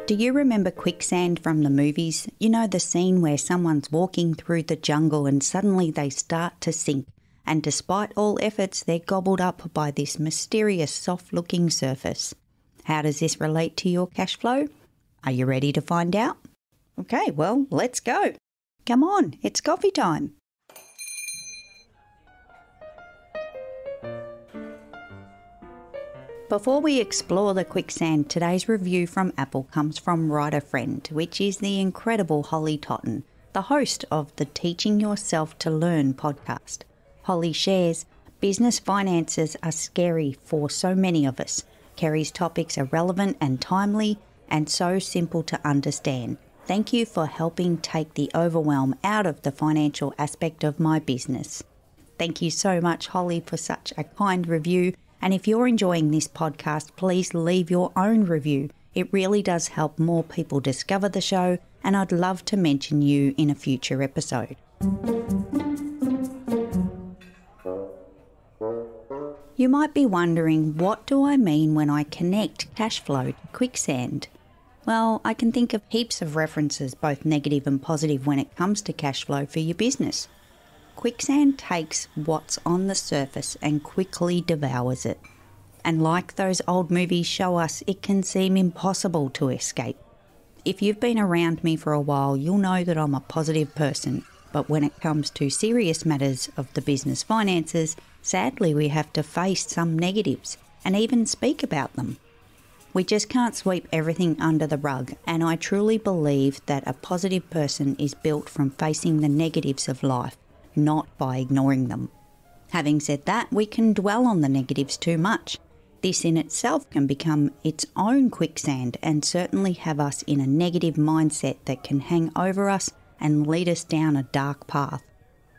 Do you remember Quicksand from the movies? You know, the scene where someone's walking through the jungle and suddenly they start to sink, and despite all efforts, they're gobbled up by this mysterious soft-looking surface. How does this relate to your cash flow? Are you ready to find out? Okay, well, let's go. Come on, it's coffee time. Before we explore the Quicksand, today's review from Apple comes from Writer Friend, which is the incredible Holly Totten, the host of the Teaching Yourself to Learn podcast. Holly shares, business finances are scary for so many of us. Kerry's topics are relevant and timely and so simple to understand. Thank you for helping take the overwhelm out of the financial aspect of my business. Thank you so much, Holly, for such a kind review. And if you're enjoying this podcast, please leave your own review. It really does help more people discover the show, and I'd love to mention you in a future episode. You might be wondering, what do I mean when I connect cash flow to Quicksand? Well, I can think of heaps of references, both negative and positive, when it comes to cash flow for your business. Quicksand takes what's on the surface and quickly devours it. And like those old movies show us, it can seem impossible to escape. If you've been around me for a while, you'll know that I'm a positive person. But when it comes to serious matters of the business finances, sadly we have to face some negatives and even speak about them. We just can't sweep everything under the rug, and I truly believe that a positive person is built from facing the negatives of life, not by ignoring them. Having said that, we can dwell on the negatives too much. This in itself can become its own quicksand and certainly have us in a negative mindset that can hang over us and lead us down a dark path.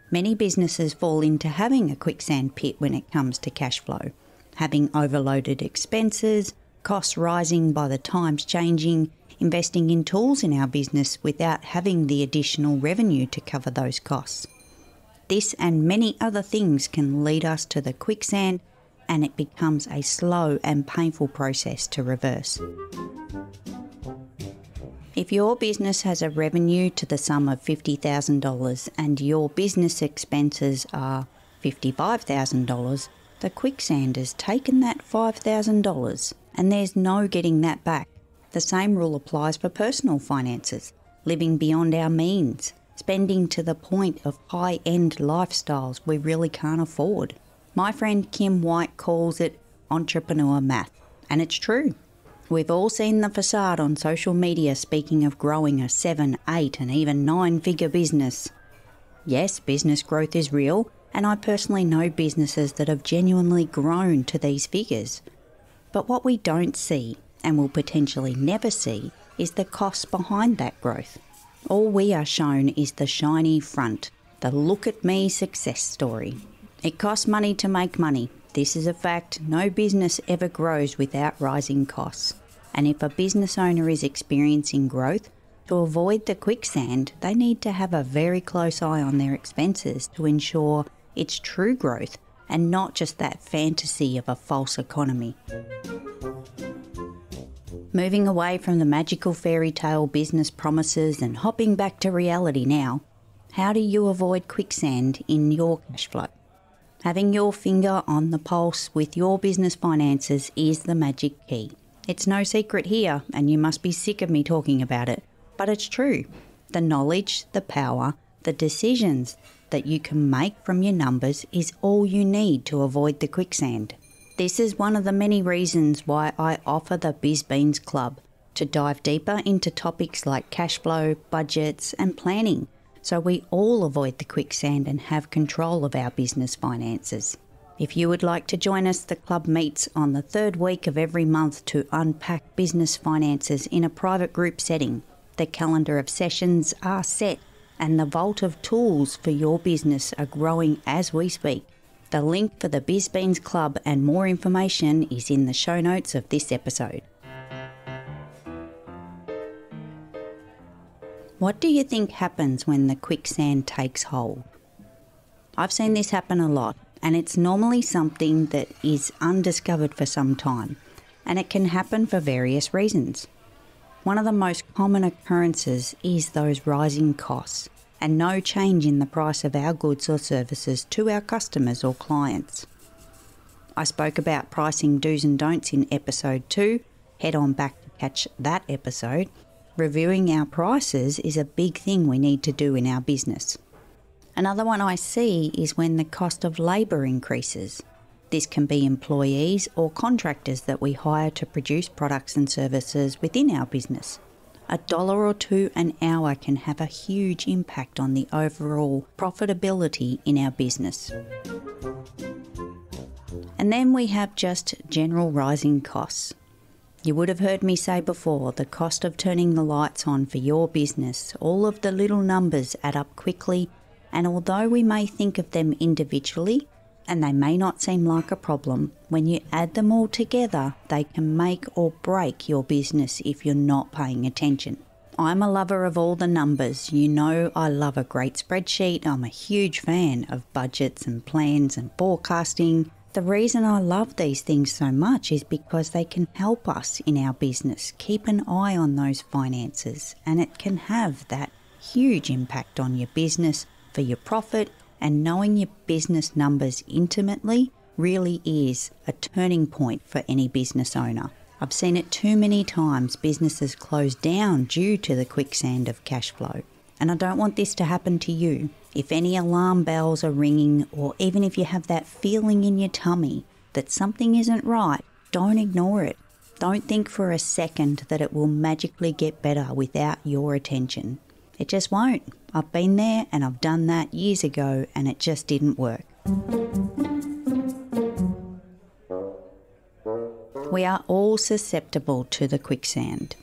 Many businesses fall into having a quicksand pit when it comes to cash flow, having overloaded expenses, costs rising by the times changing, investing in tools in our business without having the additional revenue to cover those costs. This and many other things can lead us to the quicksand, and it becomes a slow and painful process to reverse. If your business has a revenue to the sum of $50,000 and your business expenses are $55,000, the quicksand has taken that $5,000 and there's no getting that back. The same rule applies for personal finances, living beyond our means, spending to the point of high-end lifestyles we really can't afford. My friend Kim White calls it entrepreneur math, and it's true. We've all seen the facade on social media speaking of growing a 7, 8 and even 9-figure business. Yes, business growth is real, and I personally know businesses that have genuinely grown to these figures. But what we don't see, and will potentially never see, is the costs behind that growth. All we are shown is the shiny front, the look-at-me success story. It costs money to make money. This is a fact. No business ever grows without rising costs. And if a business owner is experiencing growth, to avoid the quicksand, they need to have a very close eye on their expenses to ensure it's true growth and not just that fantasy of a false economy. Moving away from the magical fairy tale business promises and hopping back to reality now, how do you avoid quicksand in your cash flow? Having your finger on the pulse with your business finances is the magic key. It's no secret here, and you must be sick of me talking about it, but it's true. The knowledge, the power, the decisions that you can make from your numbers is all you need to avoid the quicksand. This is one of the many reasons why I offer the Biz Beans Club, to dive deeper into topics like cash flow, budgets and planning, so we all avoid the quicksand and have control of our business finances. If you would like to join us, the club meets on the third week of every month to unpack business finances in a private group setting. The calendar of sessions are set and the vault of tools for your business are growing as we speak. The link for the Biz Beans Club and more information is in the show notes of this episode. What do you think happens when the quicksand takes hold? I've seen this happen a lot, and it's normally something that is undiscovered for some time, and it can happen for various reasons. One of the most common occurrences is those rising costs and no change in the price of our goods or services to our customers or clients. I spoke about pricing do's and don'ts in episode 2. Head on back to catch that episode. Reviewing our prices is a big thing we need to do in our business. Another one I see is when the cost of labour increases. This can be employees or contractors that we hire to produce products and services within our business. $1 or $2 an hour can have a huge impact on the overall profitability in our business. And then we have just general rising costs. You would have heard me say before, the cost of turning the lights on for your business, all of the little numbers add up quickly, and although we may think of them individually, and they may not seem like a problem, when you add them all together, they can make or break your business if you're not paying attention. I'm a lover of all the numbers. You know I love a great spreadsheet. I'm a huge fan of budgets and plans and forecasting. The reason I love these things so much is because they can help us in our business keep an eye on those finances, and it can have that huge impact on your business for your profit, and knowing your business numbers intimately really is a turning point for any business owner. I've seen it too many times, businesses close down due to the quicksand of cash flow. And I don't want this to happen to you. If any alarm bells are ringing, or even if you have that feeling in your tummy that something isn't right, don't ignore it. Don't think for a second that it will magically get better without your attention. It just won't. I've been there and I've done that years ago and it just didn't work. We are all susceptible to the quicksand,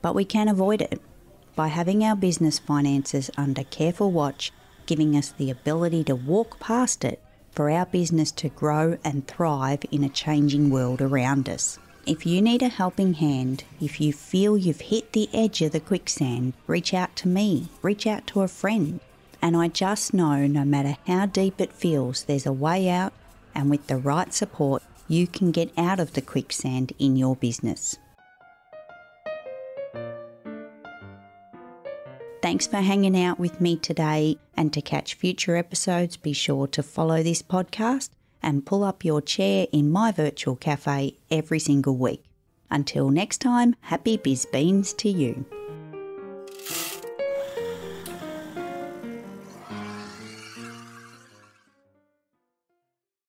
but we can avoid it by having our business finances under careful watch, giving us the ability to walk past it for our business to grow and thrive in a changing world around us. If you need a helping hand, if you feel you've hit the edge of the quicksand, reach out to me, reach out to a friend. And I just know no matter how deep it feels, there's a way out, and with the right support, you can get out of the quicksand in your business. Thanks for hanging out with me today, and to catch future episodes, be sure to follow this podcast and pull up your chair in my virtual cafe every single week. Until next time, happy biz beans to you.